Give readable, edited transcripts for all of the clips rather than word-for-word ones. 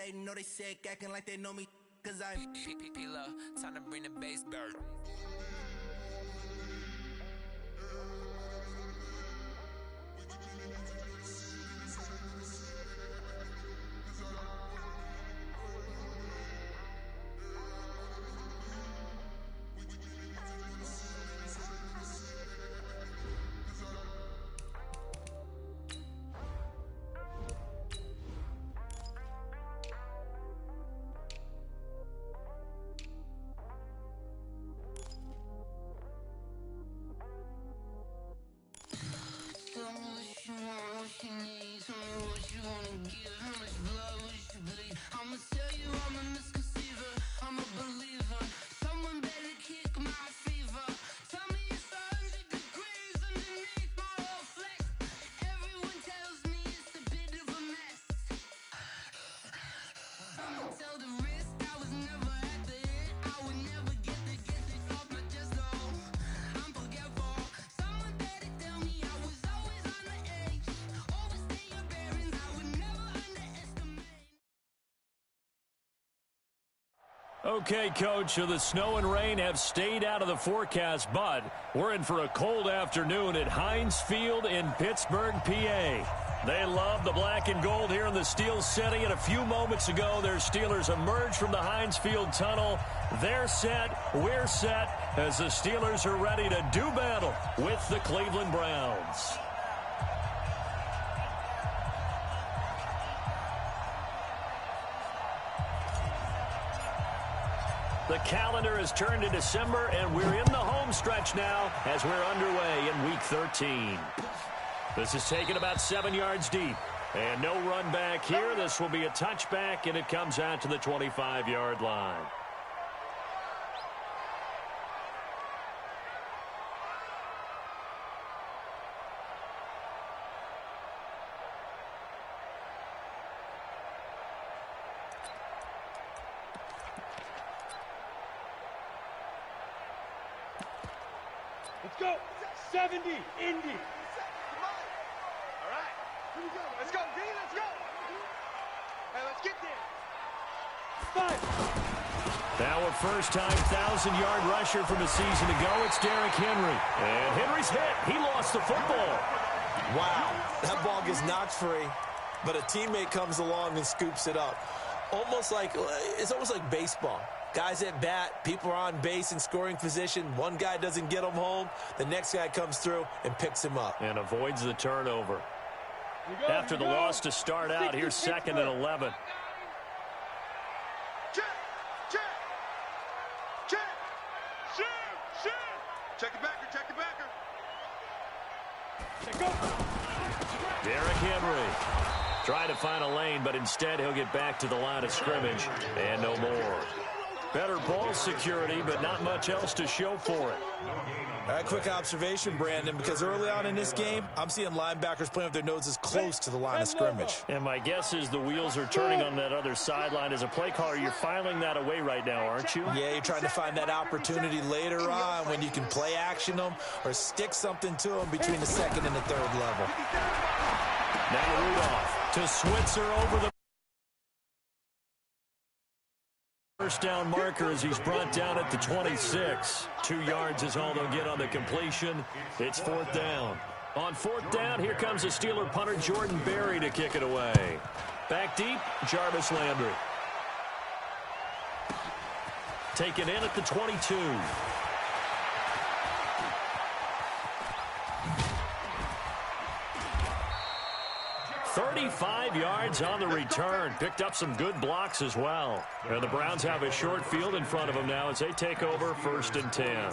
hating, know they sick, acting like they know me, cause I'm P-Love, time to bring the bass bird. I'ma tell you I'm a misconceiver, I'm a believer. Someone better kick my fever. Tell me it's 100 degrees underneath my whole flex. Everyone tells me it's a bit of a mess. I'ma tell the risk I was never at the hit. I would never get it off my chest though. I'm forgetful. Someone better tell me I was always on the edge. Overstay your bearings, I would never underestimate. Okay, Coach, so the snow and rain have stayed out of the forecast, but we're in for a cold afternoon at Heinz Field in Pittsburgh, PA. They love the black and gold here in the Steel City, and a few moments ago, their Steelers emerged from the Heinz Field tunnel. They're set, we're set, as the Steelers are ready to do battle with the Cleveland Browns. The calendar has turned to December, and we're in the home stretch now as we're underway in Week 13. This is taken about 7 yards deep, and no run back here. This will be a touchback, and it comes out to the 25-yard line. Let's go. 70, Indy. All right. Here we go. Let's go, D. Let's go. Hey, let's get there. 5. Now a first-time 1,000-yard rusher from a season ago. It's Derrick Henry. And Henry's hit. He lost the football. Wow. That ball gets knocked free, but a teammate comes along and scoops it up. It's almost like baseball. Guys at bat, people are on base in scoring position. One guy doesn't get him home. The next guy comes through and picks him up. And avoids the turnover. After the loss to start out, here's 2nd and 11. Check. Check the backer. Check go. Derrick Henry trying to find a lane, but instead he'll get back to the line of scrimmage and no more. Better ball security, but not much else to show for it. All right, quick observation, Brandon, because early on in this game, I'm seeing linebackers playing with their noses close to the line of scrimmage. And my guess is the wheels are turning on that other sideline. As a play caller, you're filing that away right now, aren't you? Yeah, you're trying to find that opportunity later on when you can play action them or stick something to them between the 2nd and the 3rd level. Now Rudolph to Switzer over the first down marker as he's brought down at the 26. 2 yards is all they'll get on the completion. It's 4th down. On 4th down, here comes the Steeler punter Jordan Berry to kick it away. Back deep, Jarvis Landry. Taken in at the 22. 35 yards on the return. Picked up some good blocks as well. And the Browns have a short field in front of them now as they take over 1st and 10.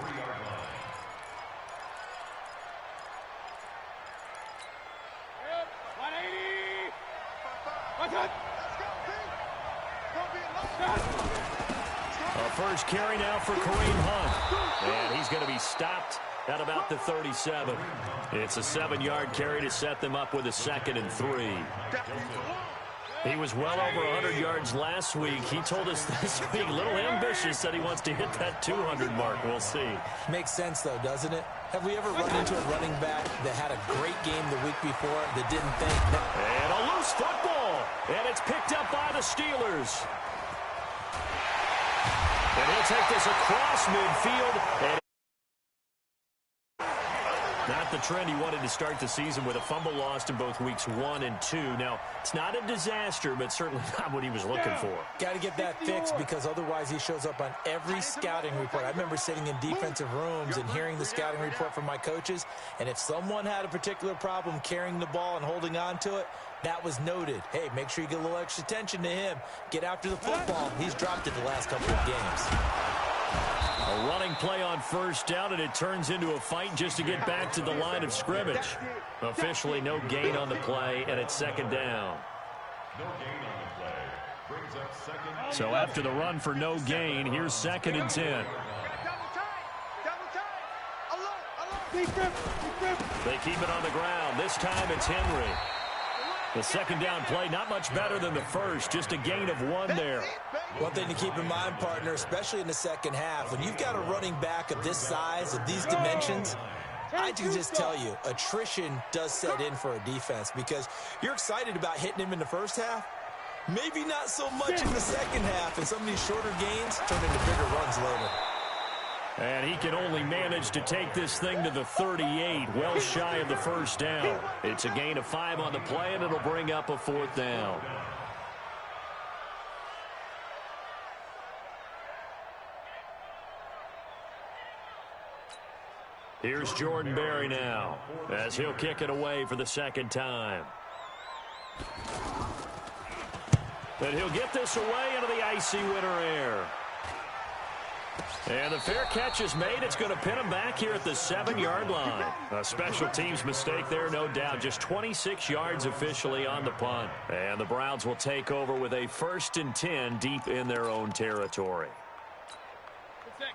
A first carry now for Kareem Hunt. And he's going to be stopped at about the 37. It's a 7-yard carry to set them up with a 2nd and 3. He was well over 100 yards last week. He told us this week, a little ambitious, that he wants to hit that 200 mark. We'll see. Makes sense, though, doesn't it? Have we ever run into a running back that had a great game the week before that didn't think that? And a loose football. And it's picked up by the Steelers. And he'll take this across midfield. And not the trend he wanted to start the season with a fumble lost in both weeks 1 and 2. Now, it's not a disaster, but certainly not what he was looking for. Got to get that fixed because otherwise he shows up on every scouting report. I remember sitting in defensive rooms and hearing the scouting report from my coaches, and if someone had a particular problem carrying the ball and holding on to it, that was noted. Hey, make sure you get a little extra attention to him. Get after the football. He's dropped it the last couple of games. A running play on first down, and it turns into a fight just to get back to the line of scrimmage. Officially no gain on the play, and it's second down. So after the run for no gain, here's 2nd and 10. They keep it on the ground. This time it's Henry. The second down play, not much better than the first, just a gain of 1 there. One thing to keep in mind, partner, especially in the second half, when you've got a running back of this size, of these dimensions, I can just tell you, attrition does set in for a defense because you're excited about hitting him in the first half. Maybe not so much in the second half, and some of these shorter gains turn into bigger runs later. And he can only manage to take this thing to the 38, well shy of the first down. It's a gain of 5 on the play, and it'll bring up a 4th down. Here's Jordan Berry now, as he'll kick it away for the second time. And he'll get this away into the icy winter air. And the fair catch is made. It's going to pin him back here at the 7-yard line. A special teams mistake there, no doubt. Just 26 yards officially on the punt. And the Browns will take over with a 1st and 10 deep in their own territory.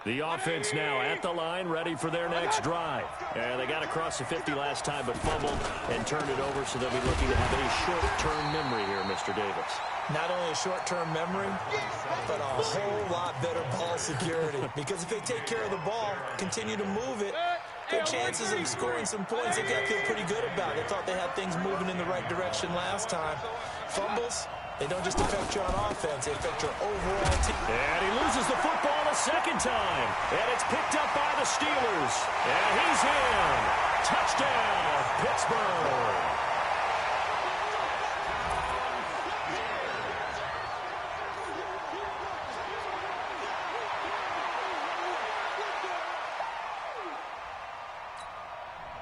The offense now at the line, ready for their next drive. And they got across the 50 last time, but fumbled and turned it over, so they'll be looking to have a short-term memory here, Mr. Davis. Not only a short-term memory, but a whole lot better ball security. Because if they take care of the ball, continue to move it, their chances of scoring some points, they've got to feel pretty good about it. They thought they had things moving in the right direction last time. Fumbles, they don't just affect you on offense, they affect your overall team. And he loses the football a second time. And it's picked up by the Steelers. And he's in. Touchdown, Pittsburgh.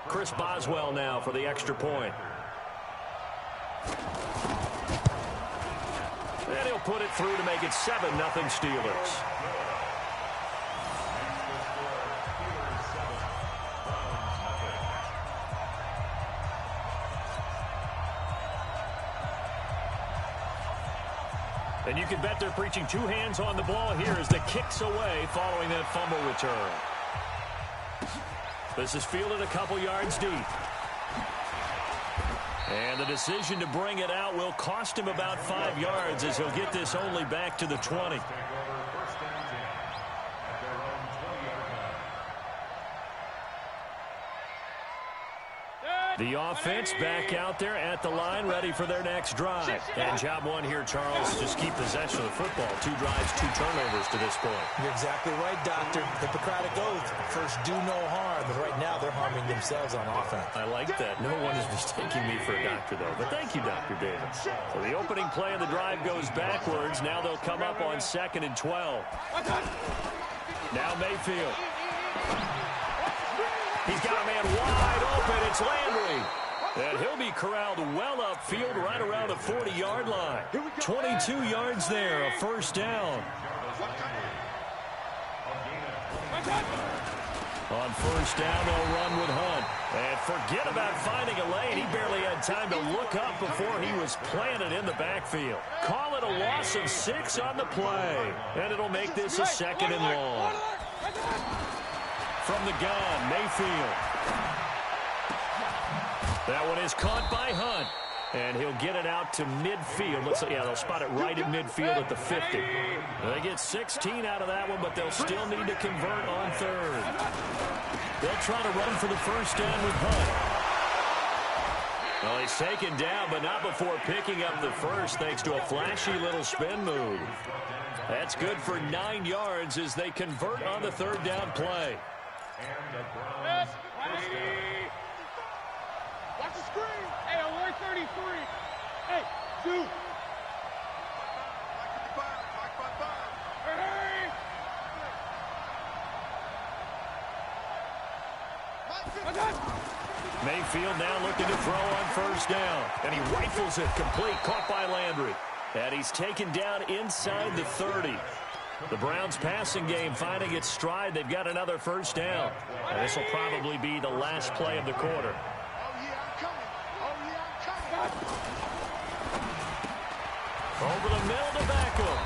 Chris Boswell now for the extra point. And he'll put it through to make it 7-0 Steelers. And you can bet they're preaching 2 hands on the ball here as the kick's away following that fumble return. This is fielded a couple yards deep. And the decision to bring it out will cost him about 5 yards as he'll get this only back to the 20. The offense back out there at the line, ready for their next drive. And job 1 here, Charles, just keep possession of the football. 2 drives, 2 turnovers to this point. You're exactly right, Doctor. Hippocratic oath. First, do no harm. But right now, they're harming themselves on offense. I like that. No one is mistaking me for a doctor, though. But thank you, Dr. Davis. So the opening play of the drive goes backwards. Now they'll come up on 2nd and 12. Now Mayfield. He's got a man wide open. It's Landry. And he'll be corralled well upfield right around the 40-yard line. 22 yards there, a first down. On first down, they'll run with Hunt. And forget about finding a lane. He barely had time to look up before he was planted in the backfield. Call it a loss of 6 on the play. And it'll make this a 2nd and long. From the gun, Mayfield. That one is caught by Hunt. And he'll get it out to midfield. They'll spot it right at midfield at the 50. They get 16 out of that one, but they'll still need to convert on 3rd. They'll try to run for the first down with Hunt. Well, he's taken down, but not before picking up the first, thanks to a flashy little spin move. That's good for 9 yards as they convert on the third down play. Watch the screen. Hey, on 133. Hey, 2. Hey. Mayfield now looking to throw on first down. And he rifles it complete, caught by Landry. And he's taken down inside the 30. The Browns passing game finding its stride. They've got another first down. And this will probably be the last play of the quarter. Over the middle to Beckham.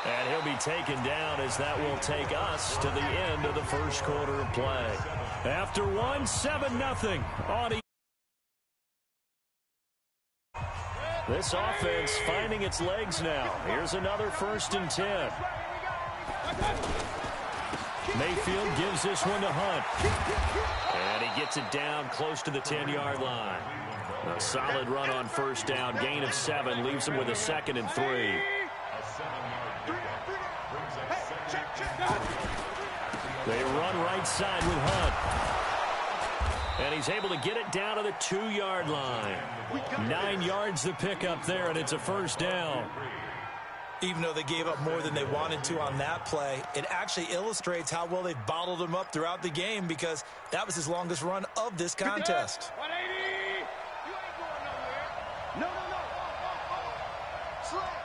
And he'll be taken down as that will take us to the end of the first quarter of play. After 7-0 on this offense finding its legs now. Here's another 1st and 10. Mayfield gives this one to Hunt. And he gets it down close to the 10-yard line. A solid run on first down. Gain of 7 leaves him with a 2nd and 3. They run right side with Hunt. And he's able to get it down to the 2-yard line. 9 yards to pick up there, and it's a first down. Even though they gave up more than they wanted to on that play, it actually illustrates how well they've bottled him up throughout the game because that was his longest run of this contest. 180. You ain't going nowhere. No. Slant.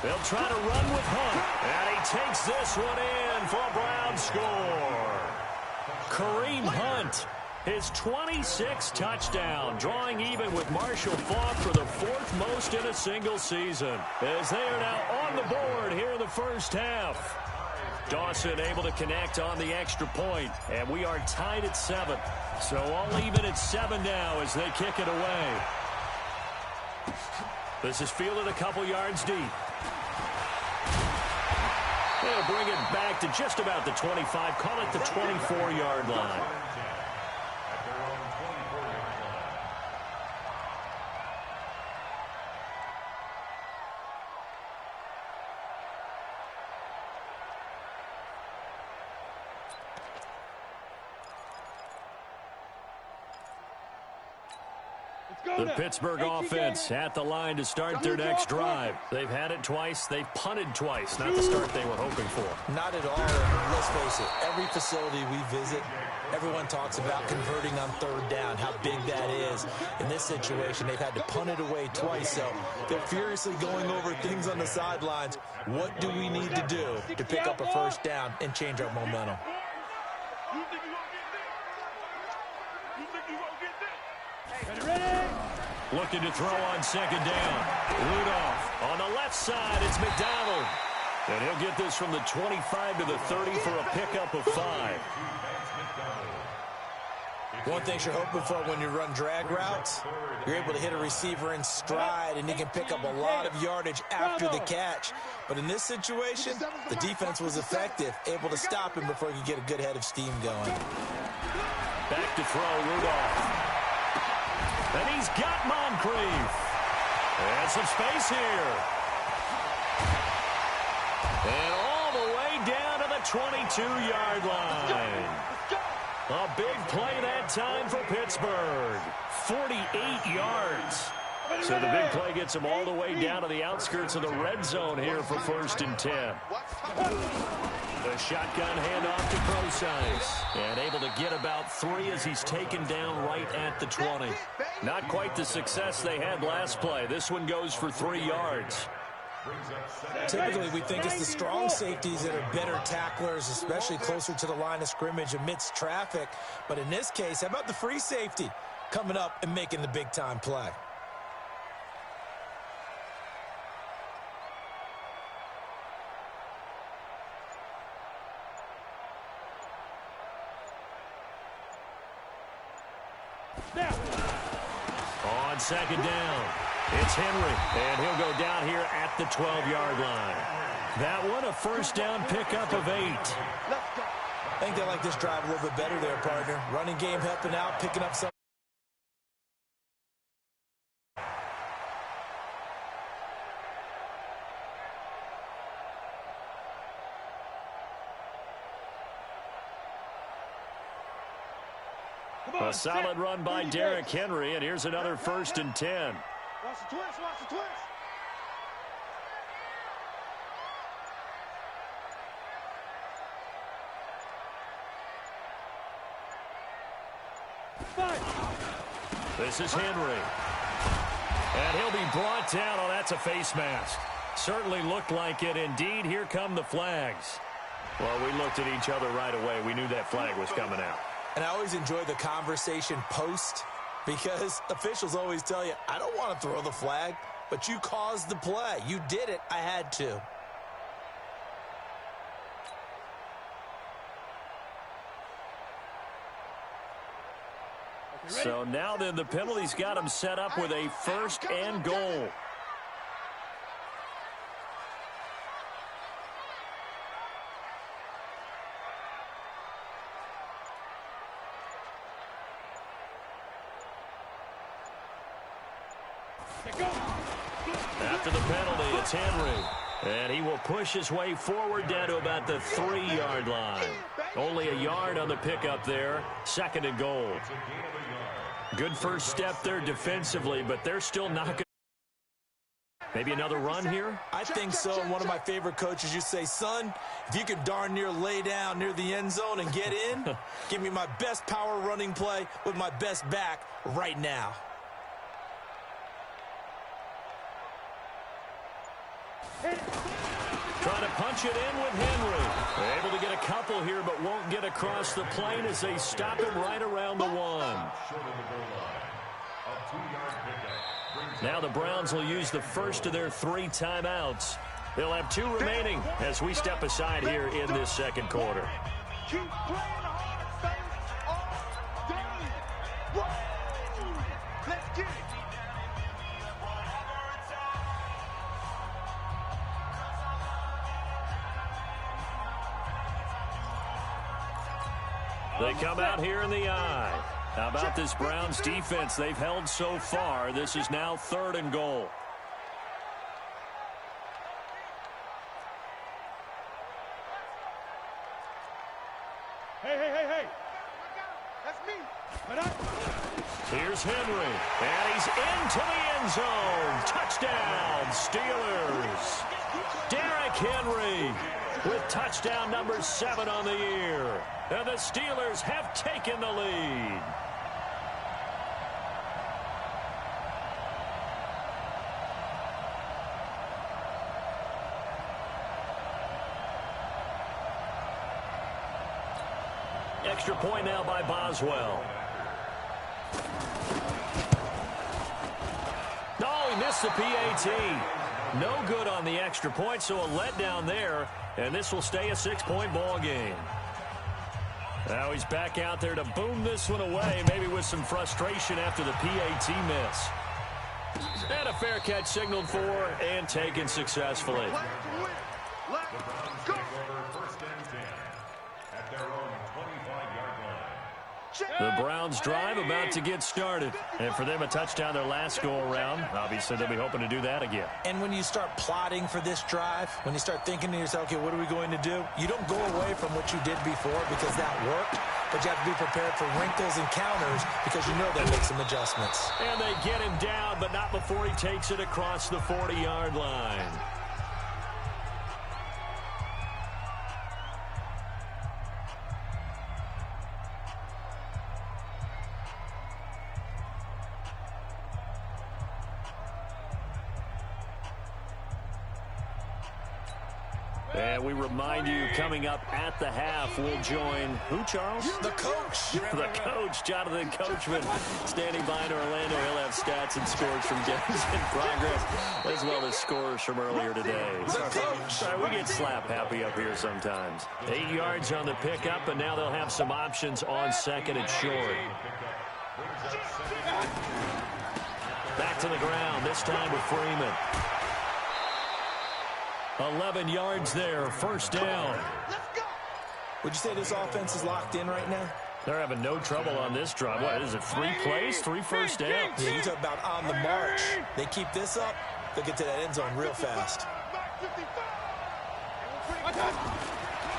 They'll try to run with Hunt. And he takes this one in for a Browns score. Kareem Hunt, his 26th touchdown, drawing even with Marshall Faulk for the 4th most in a single season, as they are now on the board here in the first half. Dawson able to connect on the extra point, and we are tied at 7. So all even at 7 now as they kick it away. This is fielded a couple yards deep. They'll bring it back to just about the 25, call it the 24-yard line. The Pittsburgh offense at the line to start their next drive. They've had it twice. They've punted twice. Not the start they were hoping for. Not at all. And let's face it, every facility we visit, everyone talks about converting on third down, how big that is. In this situation, they've had to punt it away twice, so they're furiously going over things on the sidelines. What do we need to do to pick up a first down and change our momentum? Looking to throw on second down. Rudolph on the left side. It's McDonald. And he'll get this from the 25 to the 30 for a pickup of 5. One thing you're hoping for when you run drag routes, you're able to hit a receiver in stride, and he can pick up a lot of yardage after the catch. But in this situation, the defense was effective, able to stop him before he could get a good head of steam going. Back to throw, Rudolph. And he's got Moncrief. And some space here. And all the way down to the 22-yard line. A big play that time for Pittsburgh. 48 yards. So the big play gets them all the way down to the outskirts of the red zone here for 1st and 10. The shotgun handoff to Procise. And able to get about 3 as he's taken down right at the 20. Not quite the success they had last play. This one goes for 3 yards. Typically, we think it's the strong safeties that are better tacklers, especially closer to the line of scrimmage amidst traffic. But in this case, how about the free safety coming up and making the big-time play? On second down, it's Henry, and he'll go down here at the 12-yard line. That one a first down pickup of 8. I think they like this drive a little bit better there, partner. Running game helping out, picking up some. A solid run by Derrick Henry, and here's another 1st and 10. Watch the twist, watch the twist. This is Henry. And he'll be brought down. Oh, that's a face mask. Certainly looked like it. Indeed, here come the flags. Well, we looked at each other right away. We knew that flag was coming out. And I always enjoy the conversation post because officials always tell you, I don't want to throw the flag, but you caused the play. You did it. I had to. So now then the penalty's got him set up with a 1st and goal. After the penalty, it's Henry. And he will push his way forward down to about the 3-yard line. Only a yard on the pickup there. 2nd and goal. Good first step there defensively, but they're still not going to. Maybe another run here? I think so. One of my favorite coaches used to say, son, if you can darn near lay down near the end zone and get in, give me my best power running play with my best back right now. Trying to punch it in with Henry. Able to get a couple here, but won't get across the plane as they stop him right around the 1. Now the Browns will use the first of their 3 timeouts. They'll have 2 remaining as we step aside here in this 2nd quarter. Keep playing hard, fellas, all day. Woo! Let's get it. They come out here in the eye. How about this Browns defense they've held so far? This is now 3rd and goal. Hey. That's me. Here's Henry. And he's into the end zone. Touchdown, Steelers. Derrick Henry with touchdown number 7 on the year. And the Steelers have taken the lead. Extra point now by Boswell. Oh, he missed the PAT. No good on the extra point, so a letdown there. And this will stay a 6-point ball game. Now he's back out there to boom this one away, maybe with some frustration after the PAT miss. And a fair catch signaled for and taken successfully. The Browns drive about to get started. And for them, a touchdown their last go-around. Obviously, they'll be hoping to do that again. And when you start plotting for this drive, when you start thinking to yourself, okay, what are we going to do? You don't go away from what you did before because that worked, but you have to be prepared for wrinkles and counters because you know they'll make some adjustments. And they get him down, but not before he takes it across the 40-yard line. And we remind you, coming up at the half, we'll join who, Charles? The coach. The coach, Jonathan Coachman, standing by in Orlando. He'll have stats and scores from games in progress, as well as scores from earlier today. The coach. We get slap happy up here sometimes. 8 yards on the pickup, and now they'll have some options on 2nd and short. Back to the ground, this time with Freeman. 11 yards there, 1st down. Would you say this offense is locked in right now? They're having no trouble on this drive. What is it, 3 plays, 3 first downs? Yeah, you talk about on the march. They keep this up, they'll get to that end zone real fast.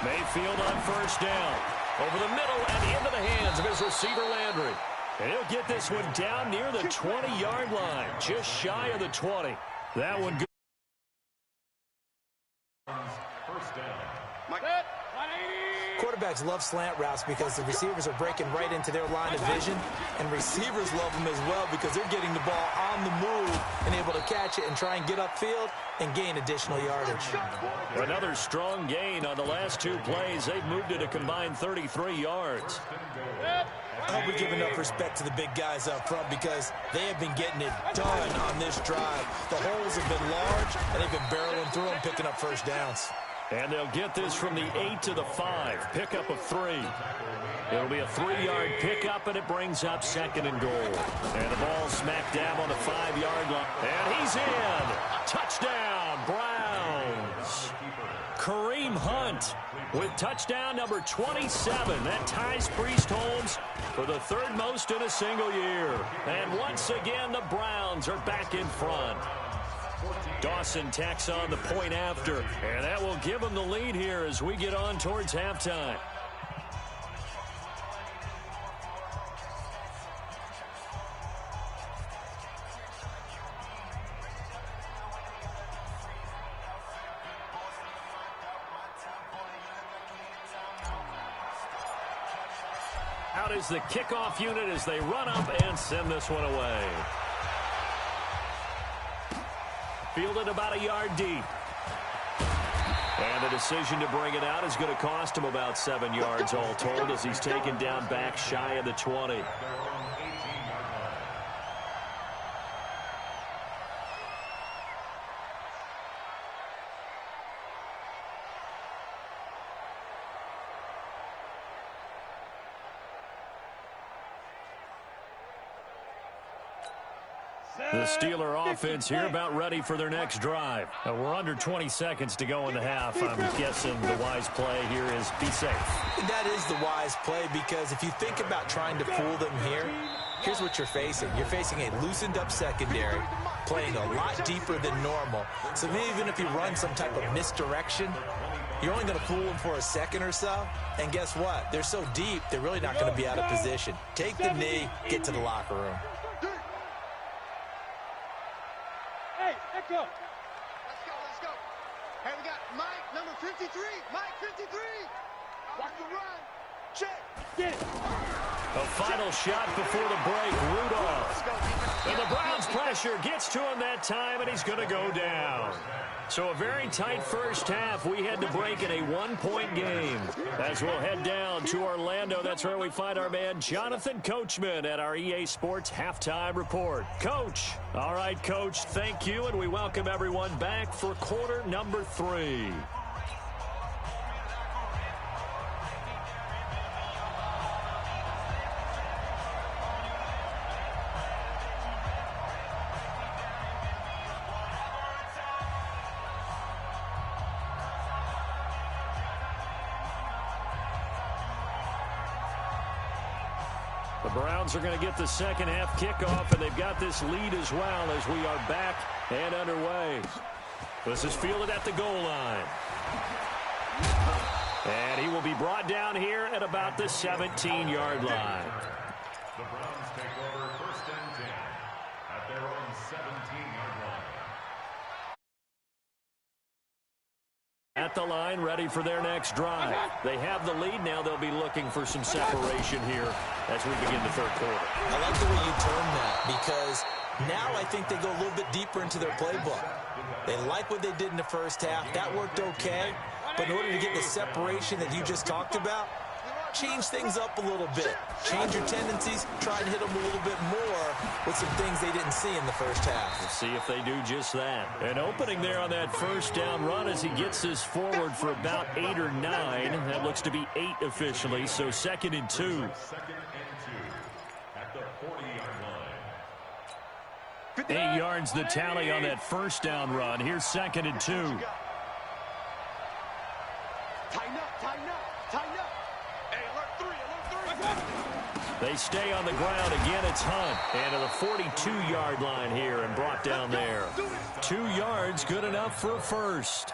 Mayfield on 1st down. Over the middle and into the hands of his receiver, Landry. And he'll get this one down near the 20-yard line, just shy of the 20. That one good. First down. Quarterbacks love slant routes because the receivers are breaking right into their line of vision, and receivers love them as well because they're getting the ball on the move and able to catch it and try and get upfield and gain additional yardage. Another strong gain on the last two plays. They've moved it a combined 33 yards. I hope we give enough respect to the big guys up front because they have been getting it done on this drive. The holes have been large, and they've been barreling through them, picking up first downs. And they'll get this from the 8 to the 5. Pickup of 3. It'll be a 3-yard pickup, and it brings up 2nd and goal. And the ball smack dab on the 5-yard line. And he's in. Touchdown, Browns. Kareem Hunt with touchdown number 27. That ties Priest Holmes for the 3rd most in a single year. And once again, the Browns are back in front. Dawson tacks on the point after, and that will give them the lead here as we get on towards halftime. Out is the kickoff unit as they run up and send this one away. Fielded about a yard deep. And the decision to bring it out is going to cost him about 7 yards all told as he's taken down back shy of the 20. The Steeler offense here about ready for their next drive. We're under 20 seconds to go in the half. I'm guessing the wise play here is be safe. That is the wise play because if you think about trying to fool them here, here's what you're facing. You're facing a loosened up secondary, playing a lot deeper than normal. So even if you run some type of misdirection, you're only going to fool them for a second or so. And guess what? They're so deep, they're really not going to be out of position. Take the knee, get to the locker room. Go. Let's go. Hey, we got Mike, number 53. Mike, 53. Watch the run. Check. Get it. A final shot before the break. Rudolph. And the Browns pressure gets to him that time, and he's going to go down. So a very tight first half. We had to break in a 1-point game. As we'll head down to Orlando, that's where we find our man Jonathan Coachman at our EA Sports Halftime Report. Coach. All right, Coach, thank you, and we welcome everyone back for quarter number 3. The Browns are going to get the second half kickoff, and they've got this lead as well as we are back and underway. This is fielded at the goal line. And he will be brought down here at about the 17-yard line. The Browns take over 1st and 10 at their own 17-yard line. At the line, ready for their next drive. They have the lead now. They'll be looking for some separation here as we begin the 3rd quarter. I like the way you term that because now I think they go a little bit deeper into their playbook. They like what they did in the first half. That worked okay. But in order to get the separation that you just talked about, change things up a little bit. Change your tendencies. Try and hit them a little bit more with some things they didn't see in the first half. We'll see if they do just that. An opening there on that first down run as he gets this forward for about 8 or 9. That looks to be 8 officially, so 2nd and 2. 2nd and 2 at the 40-yard line. 8 yards the tally on that first down run. Here's 2nd and 2. Tighten up. Hey, alert 3. They stay on the ground. Again, it's Hunt. And to the 42-yard line here and brought down there. 2 yards, good enough for a first.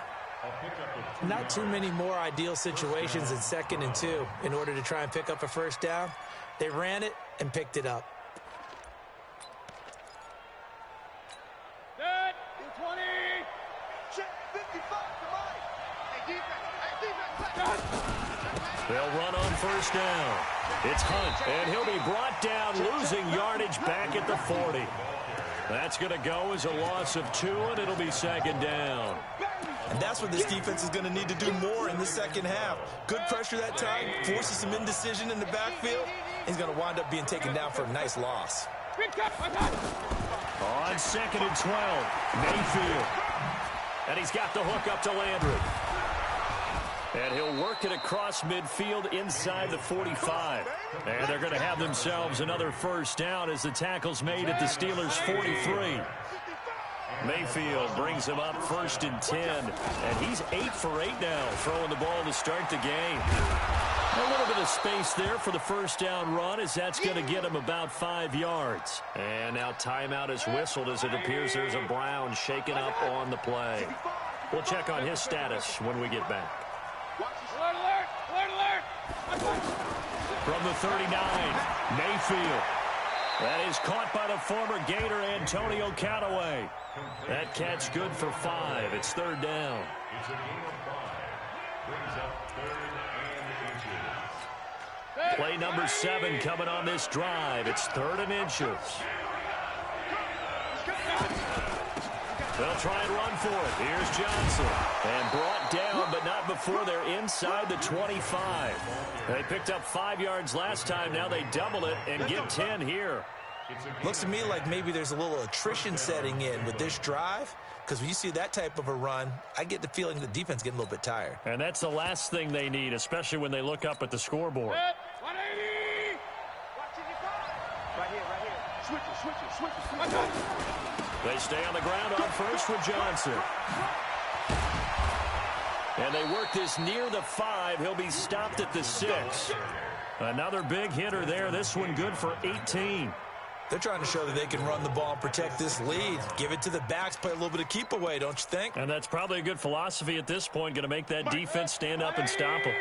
Not too many more ideal situations in 2nd and 2 in order to try and pick up a first down. They ran it and picked it up. Good. 20. Check 55 to Mike. Hey, defense. They'll run on first down. It's Hunt, and he'll be brought down, losing yardage back at the 40. That's going to go as a loss of 2, and it'll be 2nd down. And that's what this defense is going to need to do more in the second half. Good pressure that time, forces some indecision in the backfield. He's going to wind up being taken down for a nice loss. On 2nd and 12, Mayfield. And he's got the hook up to Landry. And he'll work it across midfield inside the 45. And they're going to have themselves another first down as the tackle's made at the Steelers' 43. Mayfield brings him up 1st and 10. And he's 8 for 8 now, throwing the ball to start the game. A little bit of space there for the first down run, as that's going to get him about 5 yards. And now timeout is whistled as it appears there's a Brown shaken up on the play. We'll check on his status when we get back. Alert, alert, alert, alert. From the 39, Mayfield. That is caught by the former Gator Antonio Callaway. That catch good for 5. It's 3rd down. It's a game of 5. Brings up 3rd and inches. Play number 7 coming on this drive. It's 3rd and inches. They'll try and run for it. Here's Johnson. And brought down, but not before they're inside the 25. They picked up 5 yards last time. Now they double it and get 10 here. Looks to me like maybe there's a little attrition setting in with this drive, because when you see that type of a run, I get the feeling the defense is getting a little bit tired. And that's the last thing they need, especially when they look up at the scoreboard. 180. Right here. Switch it. They stay on the ground on first with Johnson. And they work this near the 5. He'll be stopped at the 6. Another big hitter there. This one good for 18. They're trying to show that they can run the ball and protect this lead. Give it to the backs, play a little bit of keep away, don't you think? And that's probably a good philosophy at this point. Going to make that defense stand up and stop them.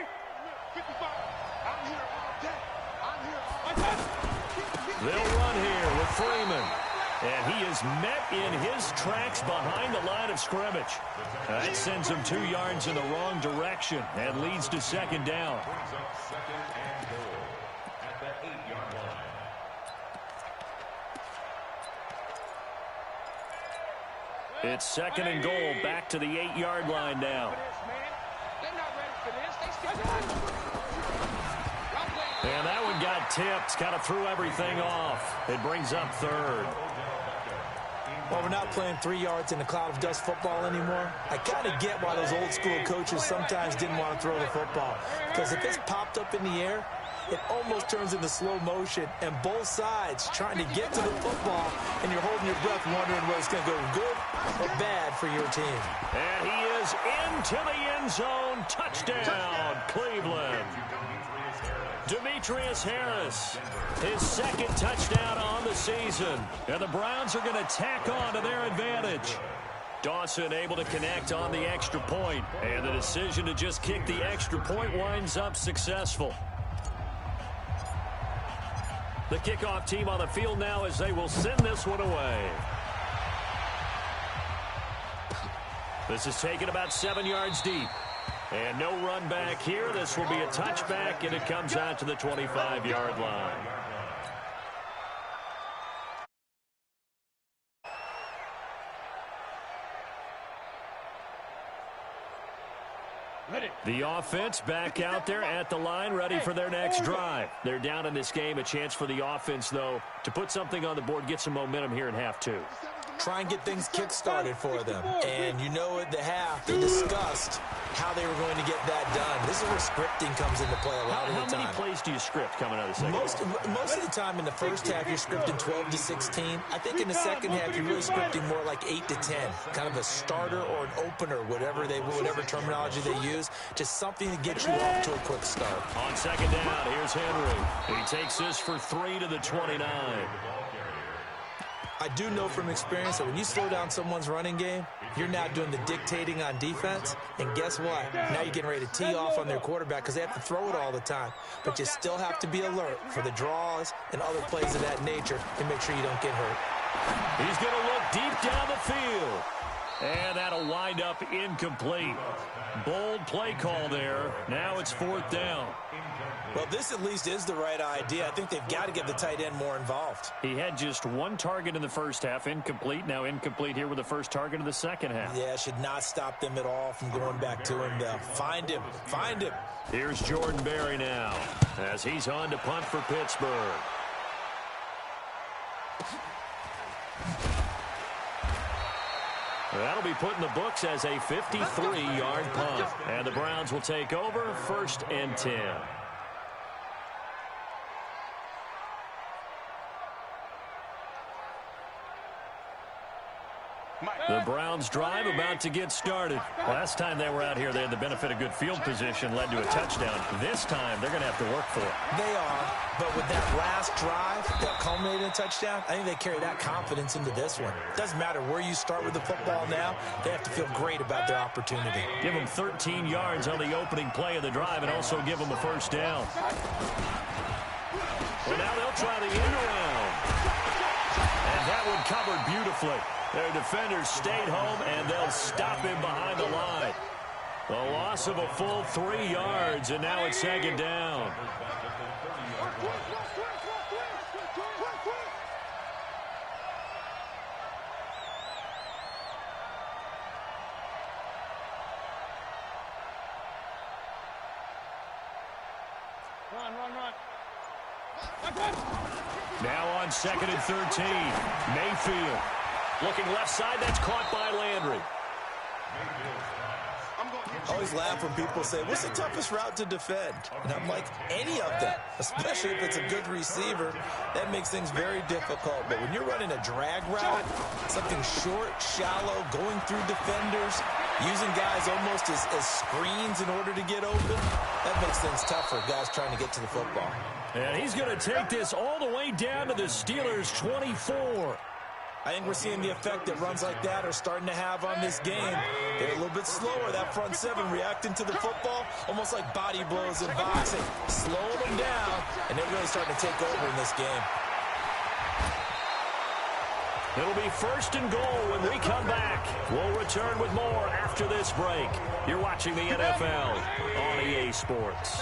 They'll run here with Freeman. And he is met in his tracks behind the line of scrimmage. That sends him 2 yards in the wrong direction and leads to 2nd down. Brings up 2nd and goal at the 8-yard line. It's 2nd and goal, back to the 8-yard line now. And that one got tipped, kind of threw everything off. It brings up 3rd. Well, we're not playing 3 yards in a cloud of dust football anymore. I kind of get why those old school coaches sometimes didn't want to throw the football. Because if it's popped up in the air, it almost turns into slow motion, and both sides trying to get to the football, and you're holding your breath wondering whether it's going to go good or bad for your team. And he is into the end zone. Touchdown, Cleveland. Demetrius Harris, his 2nd touchdown on the season. And the Browns are going to tack on to their advantage. Dawson able to connect on the extra point, and the decision to just kick the extra point winds up successful. The kickoff team on the field now as they will send this one away. This is taken about 7 yards deep. And no run back here. This will be a touchback, and it comes out to the 25-yard line. The offense back out there at the line, ready for their next drive. They're down in this game. A chance for the offense, though, to put something on the board, get some momentum here in half 2. Try and get things kick-started for them. And you know at the half, they discussed how they were going to get that done. This is where scripting comes into play a lot of the time. How many plays do you script coming out of the second? Most of the time in the first half, you're scripting 12 to 16. I think in the second half, you're really scripting more like 8 to 10. Kind of a starter or an opener, whatever terminology they use. Just something to get you off to a quick start. On 2nd down, here's Henry. He takes this for 3 to the 29. I do know from experience that when you slow down someone's running game, you're now doing the dictating on defense. And guess what? Now you're getting ready to tee off on their quarterback because they have to throw it all the time. But you still have to be alert for the draws and other plays of that nature and make sure you don't get hurt. He's going to look deep down the field. And that'll wind up incomplete. Bold play call there. Now it's 4th down. Well, this at least is the right idea. I think they've got to get the tight end more involved. He had just 1 target in the first half, incomplete. Now incomplete here with the first target of the second half. Yeah, should not stop them at all from going back to him, though. Find him. Find him. Here's Jordan Berry now as he's on to punt for Pittsburgh. That'll be put in the books as a 53-yard punt. And the Browns will take over 1st and 10. The Browns drive about to get started. Last time they were out here, they had the benefit of good field position, led to a touchdown. This time, they're going to have to work for it. They are, but with that last drive that culminated in a touchdown, I think they carry that confidence into this one. Doesn't matter where you start with the football now, they have to feel great about their opportunity. Give them 13 yards on the opening play of the drive and also give them a 1st down. Well, now they'll try the end around. And that one covered beautifully. Their defenders stayed home, and they'll stop him behind the line. The loss of a full 3 yards, and now it's 2nd down. Now on 2nd and 13. Mayfield. Looking left side, that's caught by Landry. I always laugh when people say, what's the toughest route to defend? And I'm like, any of them, especially if it's a good receiver. That makes things very difficult. But when you're running a drag route, something short, shallow, going through defenders, using guys almost as screens in order to get open, that makes things tough for guys trying to get to the football. And he's going to take this all the way down to the Steelers' 24. I think we're seeing the effect that runs like that are starting to have on this game. They're a little bit slower, that front 7 reacting to the football, almost like body blows in boxing, slowing them down, and they're really starting to take over in this game. It'll be 1st and goal when we come back. We'll return with more after this break. You're watching the NFL on EA Sports.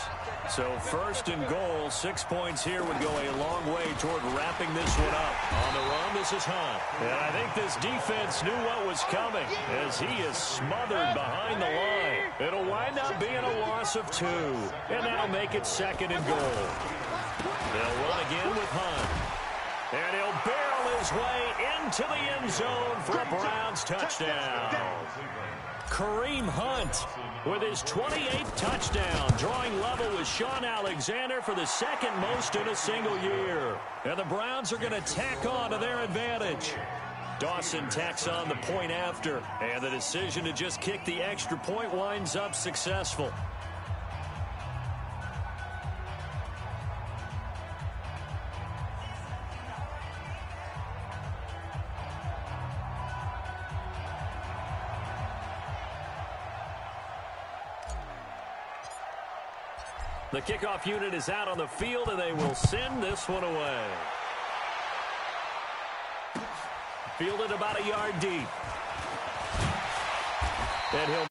So 1st and goal, 6 points here would go a long way toward wrapping this one up. On the run, this is Hunt. And I think this defense knew what was coming as he is smothered behind the line. It'll wind up being a loss of 2. And that'll make it 2nd and goal. They'll run again with Hunt. And he'll barrel his way into the end zone for a Browns touchdown. Kareem Hunt with his 28th touchdown, drawing level with Shaun Alexander for the 2nd most in a single year. And the Browns are going to tack on to their advantage. Dawson tacks on the point after, and the decision to just kick the extra point winds up successful. The kickoff unit is out on the field, and they will send this one away. Fielded about a yard deep. And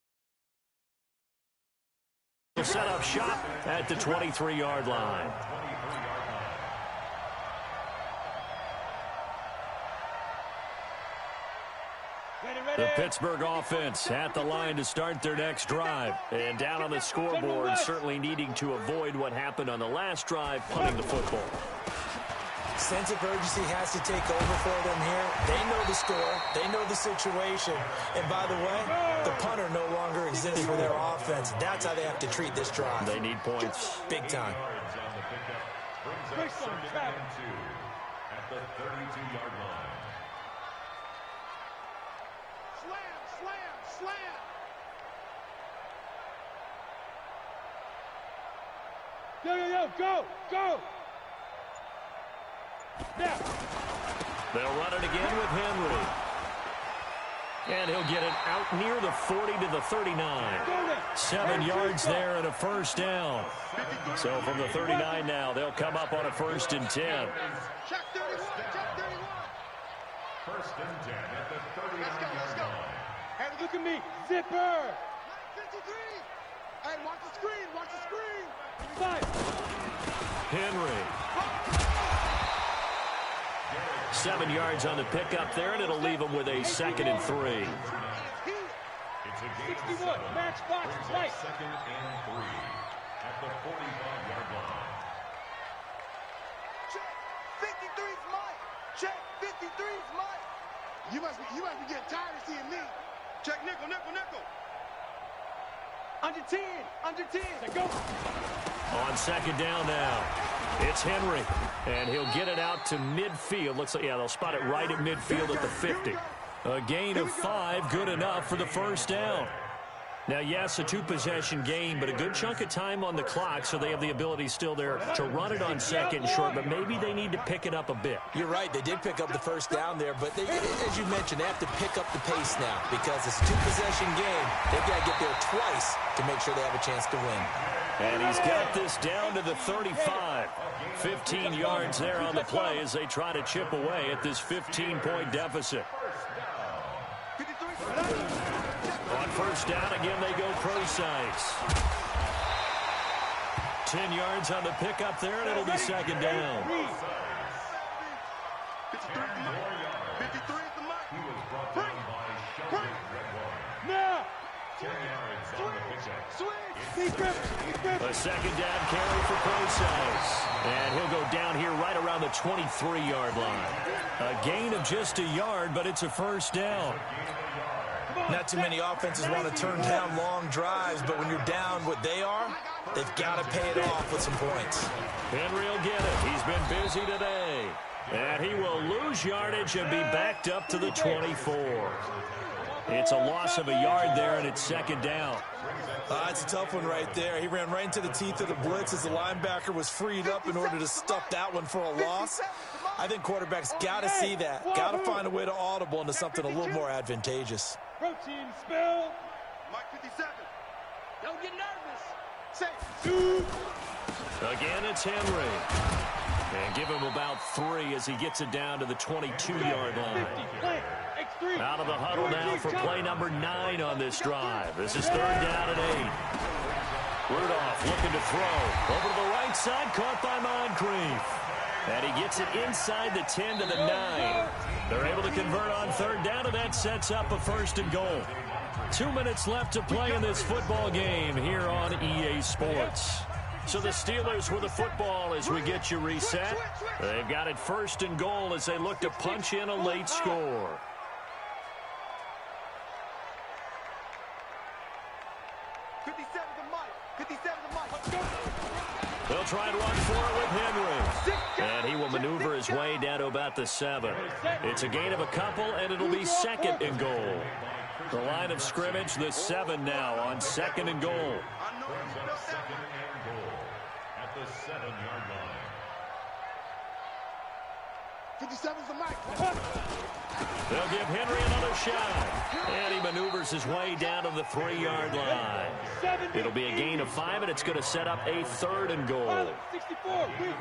he'll set up shop at the 23-yard line. The Pittsburgh offense at the line to start their next drive. And down on the scoreboard, certainly needing to avoid what happened on the last drive, punting the football. Sense of urgency has to take over for them here. They know the score. They know the situation. And by the way, the punter no longer exists for their offense. That's how they have to treat this drive. They need points. Big time. Brings up 2nd and 2 at the 32-yard line. Slam! Yo, go! Now! They'll run it again with Henry. And he'll get it out near the 40 to the 39. 7 yards there and a first down. So from the 39 now, they'll come up on a 1st and 10. Check 31, check 31. 1st and 10 at the 39-yard line. Hey, look at me. Zipper. 53. Hey, watch the screen. Watch the screen. 5. Henry. 7 yards on the pickup there, and it'll leave him with a 2nd and 3. It's a gain 61. Match box. Right. 2nd and 3 at the 45-yard line. Check. 53's Mike. Check. 53's Mike. You must be getting tired of seeing me. Check nickel, nickel, nickel. Under 10. Under 10. Go. On 2nd down now, it's Henry, and he'll get it out to midfield. Looks like, yeah, they'll spot it right at midfield at the 50. A gain of 5, good enough for the 1st down. Now, yes, a 2-possession game, but a good chunk of time on the clock, so they have the ability still there to run it on 2nd and short, but maybe they need to pick it up a bit. You're right. They did pick up the 1st down there, but they, as you mentioned, they have to pick up the pace now because it's a 2-possession game. They've got to get there twice to make sure they have a chance to win. And he's got this down to the 35. 15 yards there on the play as they try to chip away at this 15-point deficit. On 1st down, again, they go pro-size. 10 yards on the pickup there, and it'll be 2nd down. 53 is the Mike. He was brought down by Shelby Redwater. Now. 10 yards on the pickup. Switch. A 2nd down carry for pro-size. And he'll go down here right around the 23-yard line. A gain of just a yard, but it's a 1st down. Not too many offenses want to turn down long drives, but when you're down what they are, they've got to pay it off with some points. Henry will get it. He's been busy today. And he will lose yardage and be backed up to the 24. It's a loss of a yard there, and it's 2nd down. It's a tough one right there. He ran right into the teeth of the blitz as the linebacker was freed up in order to stuff that one for a loss. I think quarterbacks got to see that. Got to find a way to audible into something a little more advantageous. Protein spill. Mike 57. Don't get nervous. Say. Again, it's Henry. And give him about 3 as he gets it down to the 22-yard line. Out of the huddle now for play number 9 on this drive. This is 3rd down and 8. Rudolph looking to throw. Over to the right side, caught by Moncrief. And he gets it inside the 10 to the 9. They're able to convert on 3rd down, and that sets up a 1st and goal. 2 minutes left to play in this football game here on EA Sports. So the Steelers with the football as we get you reset. They've got it 1st and goal as they look to punch in a late score. They'll try and run for it with Henry. And he will maneuver his way down to about the 7. It's a gain of a couple, and it'll be 2nd and goal. The line of scrimmage, the 7 now on 2nd and goal. Brings up 2nd and goal at the 7-yard line. 57's the Mike. They'll give Henry another shot. And he maneuvers his way down to the 3-yard line. It'll be a gain of 5, and it's going to set up a 3rd and goal. 64. 5 yards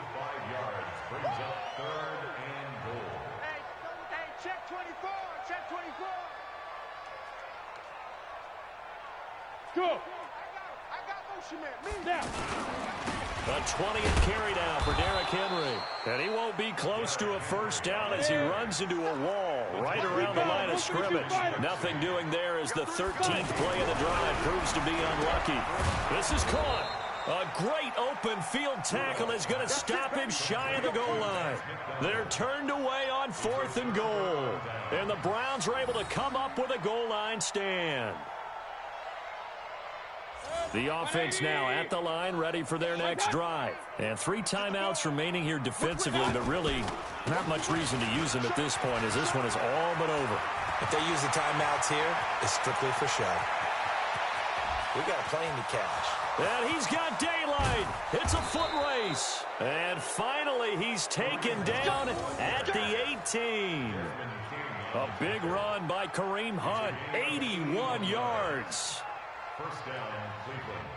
brings up 3rd and goal. Hey, check 24. Check 24. Go. I got motion man. Me now. A 20th carry now for Derrick Henry. And he won't be close to a 1st down as he runs into a wall right around the line of scrimmage. Nothing doing there as the 13th play of the drive proves to be unlucky. This is caught. A great open field tackle is going to stop him shy of the goal line. They're turned away on 4th and goal. And the Browns are able to come up with a goal line stand. The offense now at the line, ready for their next drive. And 3 timeouts remaining here defensively, but really not much reason to use them at this point as this one is all but over. If they use the timeouts here, it's strictly for show. We got a plane to catch. And he's got daylight. It's a foot race. And finally, he's taken down at the 18. A big run by Kareem Hunt, 81 yards. First down, Cleveland.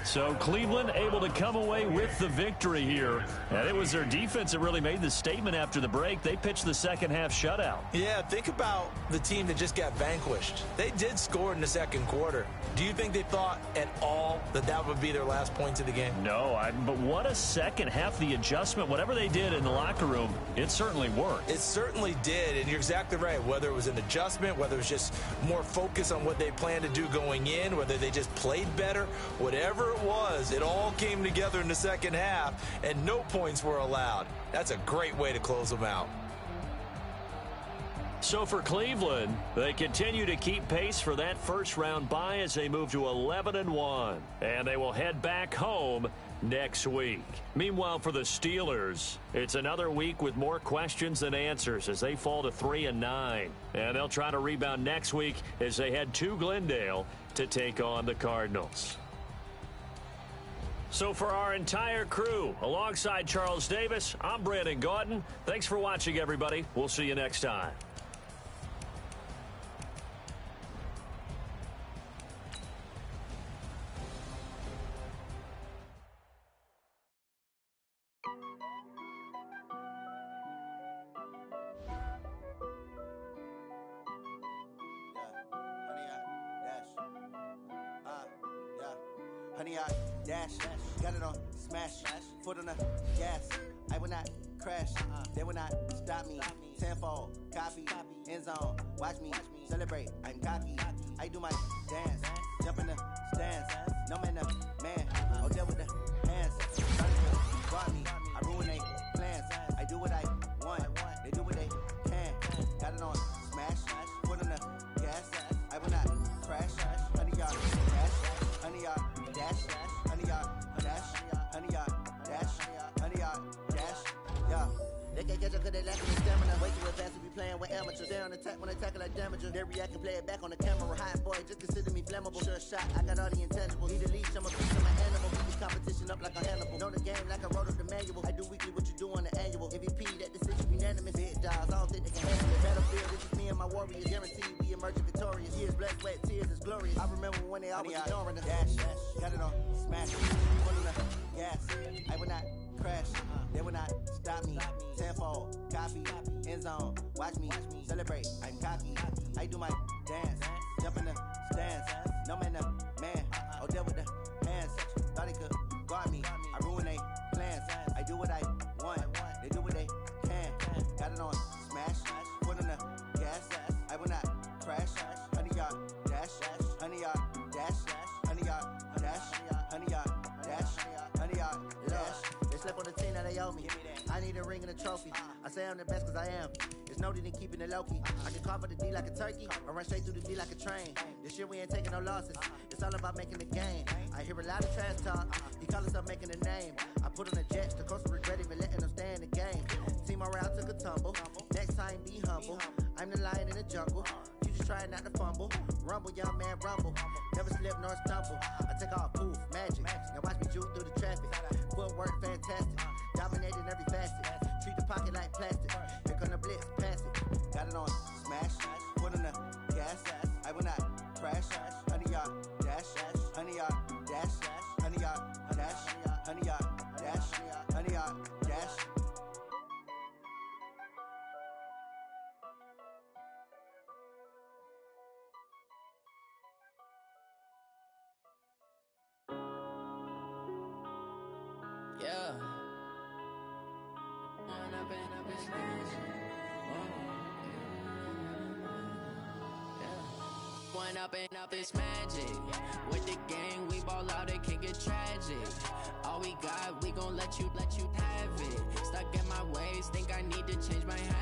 So Cleveland able to come away with the victory here. And it was their defense that really made the statement after the break. They pitched the second half shutout. Yeah, think about the team that just got vanquished. They did score in the second quarter. Do you think they thought at all that that would be their last points of the game? No, but what a second half. The adjustment, whatever they did in the locker room, it certainly worked. It certainly did, and you're exactly right. Whether it was an adjustment, whether it was just more focus on what they planned to do going in, whether they just played better, whatever it was, it all came together in the second half, and no points were allowed. That's a great way to close them out. So for Cleveland, they continue to keep pace for that first-round bye as they move to 11-1, and they will head back home next week. Meanwhile, for the Steelers, it's another week with more questions than answers as they fall to 3-9, and they'll try to rebound next week as they head to Glendale to take on the Cardinals. So for our entire crew, alongside Charles Davis, I'm Brandon Gaudin. Thanks for watching, everybody. We'll see you next time. Honey, I dash, got it on smash, foot on the gas. I will not crash, they will not stop me. Tenfold, copy, end zone, watch me celebrate. I'm cocky, I do my dance, jump in the stands. No man, man, oh there with the hands. Got me, I ruin they plans. I do what I want, they do what they can. Got it on smash, foot on the gas. I will not crash, honey, y'all dash, honey, y'all. Dash, honey, y'all, dash, honey, y'all, dash, honey, y'all, dash, yeah. They can't catch up cause they lacking the stamina. Way too advanced to be playing with amateurs. They on attack when they tackle like damager. They react and play it back on the camera. Hot boy, just consider me flammable. Sure shot, I got all the intangibles. Need a leash, I'm a piece of my animal. Keep this competition up like a Hannibal. Know the game like I wrote up the manual. I do weekly what you do on the annual. MVP, that decision unanimous. Big dogs, I don't think they can handle it. Battlefield, this is me and my warriors. Guaranteed we emerging victorious. Years, blood, sweat, tears is glorious. I remember when they always ignoring us. Dash, got it on smash, full of the gas. I will not crash, they will not stop me. Tenfold, copy, end zone, watch me celebrate. I'm cocky, I do my dance, jump in the stands. No man, man, oh there with the hands. Thought they could guard me, I ruin they plans. I do what I want, they do what they can. Got it on smash, foot on the gas. I will not crash, honey y'all dash, honey y'all dash, honey y'all dash, honey y'all dash, honey y'all dash. They slept on the team that they owe me. I need a ring and a trophy. I say I'm the best cause I am. It's noted in keeping it low-key. I can carve up the D like a turkey or run straight through the D like a train. This year we ain't taking no losses. It's all about making the game. I hear a lot of trash talk. He call himself making a name. I put on the Jets. The coach will regret even letting them stay in the game. Team morale took a tumble. Next time be humble. I'm the lion in the jungle. You just try not to fumble. Rumble, young man, rumble. Never slip nor stumble. I take off, poof, magic. Now watch me juke through the traffic. Footwork fantastic. Dominating every facet. Treat the pocket like plastic. Here come the blitz, pass it. Got it on smash. Foot on the gas. I will not crash. Honey, y'all dash. Honey, y'all dash. Honey, y'all dash. Honey, y'all dash. Honey, y'all dash. Yeah. One up and up, it's magic. With the gang, we ball out, it can get tragic. All we got, we gon' let you have it. Stuck in my ways, think I need to change my habits.